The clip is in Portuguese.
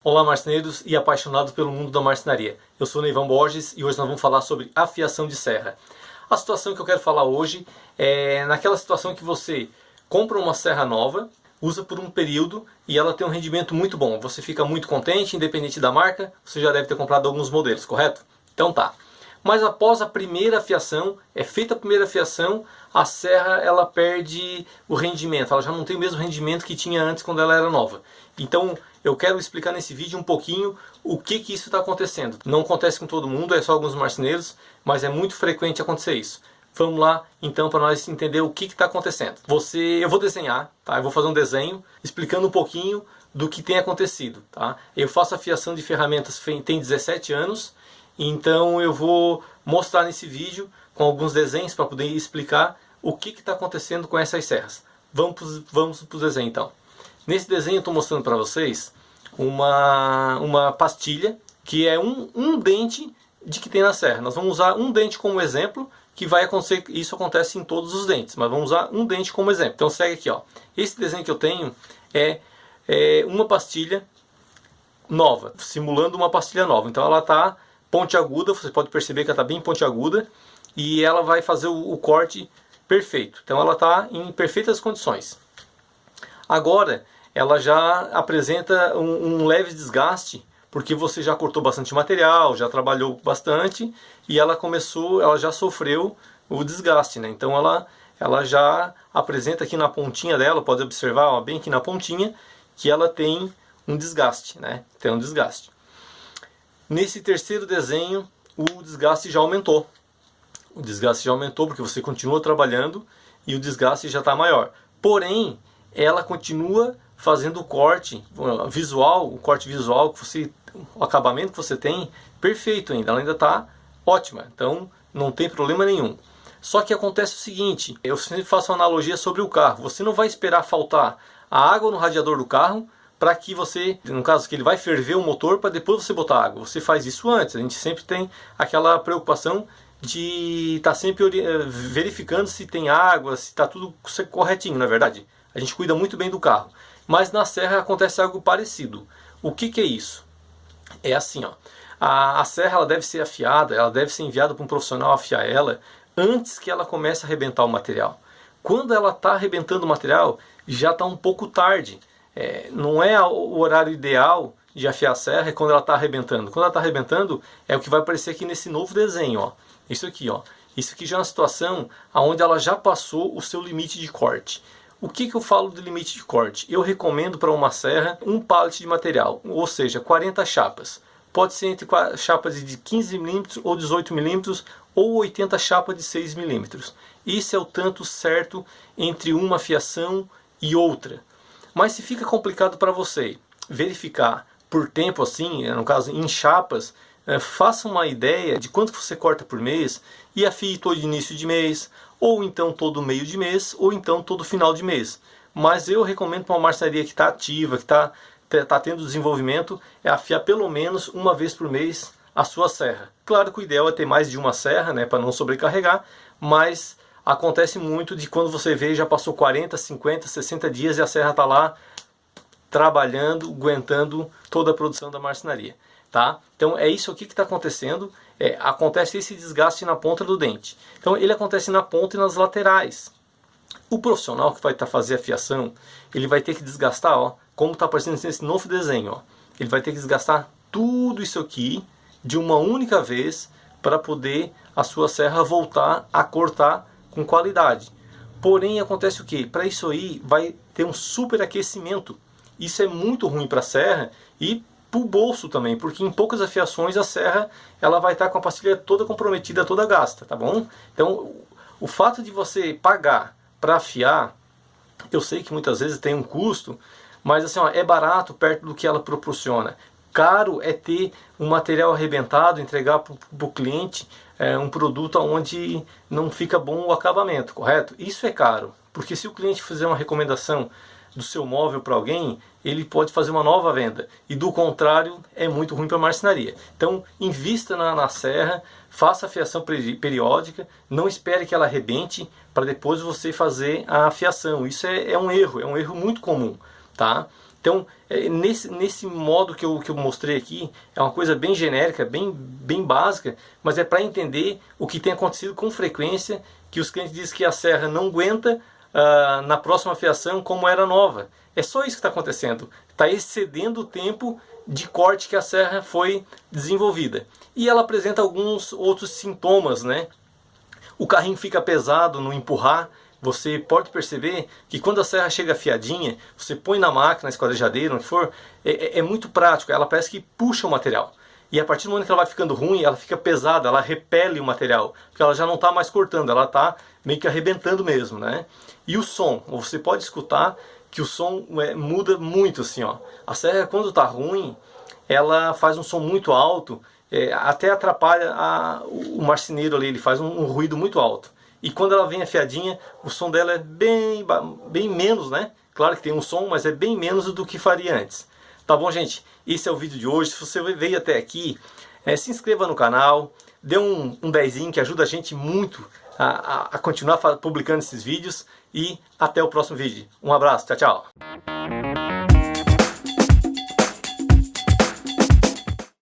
Olá, marceneiros e apaixonados pelo mundo da marcenaria. Eu sou Neivan Borges e hoje nós vamos falar sobre afiação de serra. A situação que eu quero falar hoje é naquela situação que você compra uma serra nova, usa por um período e ela tem um rendimento muito bom. Você fica muito contente, independente da marca, você já deve ter comprado alguns modelos, correto? Então tá. Mas após a primeira afiação, é feita a primeira afiação, a serra ela perde o rendimento, ela já não tem o mesmo rendimento que tinha antes quando ela era nova. Então eu quero explicar nesse vídeo um pouquinho o que isso está acontecendo. Não acontece com todo mundo, é só alguns marceneiros, mas é muito frequente acontecer isso. Vamos lá então para nós entender o que está acontecendo. Eu vou desenhar, tá? Eu vou fazer um desenho explicando um pouquinho do que tem acontecido. Tá? Eu faço afiação de ferramentas tem 17 anos, então eu vou mostrar nesse vídeo com alguns desenhos para poder explicar o que está acontecendo com essas serras. Vamos para o desenho então. Nesse desenho eu estou mostrando para vocês uma pastilha que é um dente de que tem na serra. Nós vamos usar um dente como exemplo, que vai acontecer, isso acontece em todos os dentes, mas vamos usar um dente como exemplo. Então segue aqui, ó. Esse desenho que eu tenho é uma pastilha nova, simulando uma pastilha nova. Então ela está pontiaguda, você pode perceber que ela está bem pontiaguda e ela vai fazer o corte perfeito. Então ela está em perfeitas condições. Agora ela já apresenta um leve desgaste, porque você já cortou bastante material, já trabalhou bastante e ela já sofreu o desgaste, né? Então ela já apresenta aqui na pontinha dela, pode observar, ó, bem aqui na pontinha, que ela tem um desgaste, né? Tem um desgaste. Nesse terceiro desenho, o desgaste já aumentou. O desgaste já aumentou porque você continua trabalhando e o desgaste já está maior. Porém, ela continua fazendo o corte visual, o acabamento que você tem, perfeito ainda. Ela ainda está ótima, então não tem problema nenhum. Só que acontece o seguinte, eu sempre faço uma analogia sobre o carro. Você não vai esperar faltar a água no radiador do carro para que você, no caso que ele vai ferver o motor, para depois você botar água. Você faz isso antes. A gente sempre tem aquela preocupação de estar sempre verificando se tem água, se está tudo corretinho, não é verdade? A gente cuida muito bem do carro. Mas na serra acontece algo parecido. O que é isso? É assim, ó. A serra ela deve ser afiada, ela deve ser enviada para um profissional afiar ela antes que ela comece a arrebentar o material. Quando ela está arrebentando o material, já está um pouco tarde. Não é o horário ideal de afiar a serra, é quando ela está arrebentando. Quando ela está arrebentando, é o que vai aparecer aqui nesse novo desenho, ó. Isso aqui, ó. Isso aqui já é uma situação onde ela já passou o seu limite de corte. O que eu falo de limite de corte? Eu recomendo para uma serra um pallet de material, ou seja, 40 chapas. Pode ser entre chapas de 15 mm ou 18 mm ou 80 chapas de 6 mm. Isso é o tanto certo entre uma afiação e outra. Mas se fica complicado para você verificar por tempo assim, no caso em chapas, faça uma ideia de quanto você corta por mês e afie todo início de mês, ou então todo meio de mês, ou então todo final de mês. Mas eu recomendo para uma marcenaria que está ativa, que está tendo desenvolvimento, é afiar pelo menos uma vez por mês a sua serra. Claro que o ideal é ter mais de uma serra, né, para não sobrecarregar, mas acontece muito de quando você vê já passou 40, 50, 60 dias e a serra está lá trabalhando, aguentando toda a produção da marcenaria. Tá? Então é isso aqui que está acontecendo, acontece esse desgaste na ponta do dente. Então ele acontece na ponta e nas laterais. O profissional que vai fazer a fiação, ele vai ter que desgastar, ó, como está aparecendo nesse novo desenho, ó, ele vai ter que desgastar tudo isso aqui de uma única vez para poder a sua serra voltar a cortar com qualidade. Porém acontece o que? Para isso aí vai ter um superaquecimento. Isso é muito ruim para a serra e para o bolso também, porque em poucas afiações a serra ela vai estar com a pastilha toda comprometida, toda gasta, tá bom? Então o fato de você pagar para afiar, eu sei que muitas vezes tem um custo, mas assim, ó, é barato perto do que ela proporciona. Caro é ter um material arrebentado, entregar para o cliente um produto onde não fica bom o acabamento, correto? Isso é caro, porque se o cliente fizer uma recomendação do seu móvel para alguém, ele pode fazer uma nova venda, e do contrário é muito ruim para a marcenaria. Então invista na serra, faça a afiação periódica, não espere que ela arrebente para depois você fazer a afiação. Isso é um erro muito comum, tá? Então, nesse modo que eu mostrei aqui, é uma coisa bem genérica, bem básica, mas é para entender o que tem acontecido com frequência, que os clientes dizem que a serra não aguenta na próxima afiação como era nova. É só isso que está acontecendo. Está excedendo o tempo de corte que a serra foi desenvolvida. E ela apresenta alguns outros sintomas, né? O carrinho fica pesado no empurrar. Você pode perceber que quando a serra chega afiadinha, você põe na máquina, na esquadrejadeira, onde for, é muito prático. Ela parece que puxa o material. E a partir do momento que ela vai ficando ruim, ela fica pesada, ela repele o material. Porque ela já não está mais cortando, ela está meio que arrebentando mesmo, né? E o som, você pode escutar que o som muda muito assim, ó. A serra, quando está ruim, ela faz um som muito alto, até atrapalha o marceneiro ali, ele faz um ruído muito alto. E quando ela vem afiadinha, o som dela é bem menos, né? Claro que tem um som, mas é bem menos do que faria antes. Tá bom, gente? Esse é o vídeo de hoje. Se você veio até aqui, se inscreva no canal, dê um dezinho que ajuda a gente muito a continuar publicando esses vídeos. E até o próximo vídeo. Um abraço, tchau, tchau!